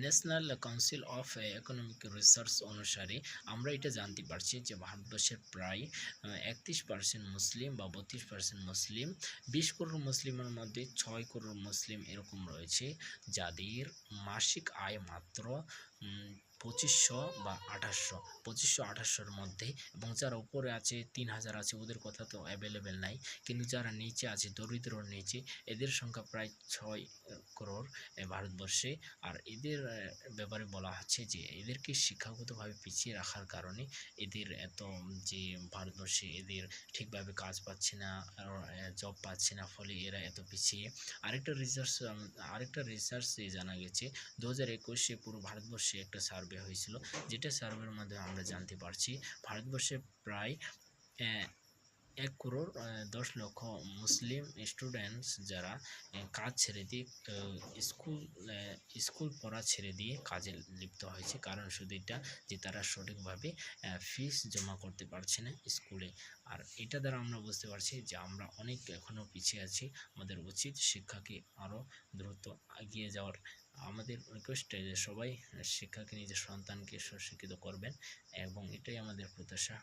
National council of economic research অনুসারে আমরা এটা জানতে পারছি যে ভারতবর্ষের প্রায় 31% মুসলিম বা 32% মুসলিম, 20 করোড় মুসলিমের মধ্যে 6 করোড় মুসলিম এরকম রয়েছে যাদের মাসিক আয় মাত্র 2500 বা 2800, 2500-2800-র মধ্যে, এবং যারা উপরে আছে 3000 আছে ওদের কথা তো অ্যাভেলেবেল নাই, কিন্তু যারা নিচে আছে দরিদ্রর নিচে এদের সংখ্যা প্রায় 6 করোড় ভারতবর্ষে। আর এদের ব্যাপারে বলা হচ্ছে যে এদেরকে শিক্ষাগতভাবে পিছিয়ে রাখার কারণে এদের এত, যে ভারতবর্ষে এদের ঠিকভাবে কাজ পাচ্ছে না, জব পাচ্ছে না, ফলে এরা এত পিছিয়ে। আরেকটা রিসার্চে জানা গেছে 2021-এ পুরো ভারতবর্ষে একটা সার্ভে হয়েছিল, যেটা সার্ভের মাধ্যমে আমরা জানতে পারছি ভারতবর্ষে প্রায় 1 করোড় 10 লক্ষ মুসলিম স্টুডেন্টস যারা কাজ ছেড়ে দিয়ে স্কুল পড়া ছেড়ে দিয়ে কাজে লিপ্ত হয়েছে, কারণ শুধু এটা যে তারা সঠিকভাবে ফিস জমা করতে পারছে না স্কুলে। আর এটা দ্বারা আমরা বুঝতে পারছি যে আমরা অনেক এখনও পিছিয়ে আছি, আমাদের উচিত শিক্ষাকে আরও দ্রুত এগিয়ে যাওয়ার। আমাদের রিকোয়েস্ট যে সবাই শিক্ষাকে নিজের সন্তানকে সুশিক্ষিত করবেন, এবং এটাই আমাদের প্রত্যাশা।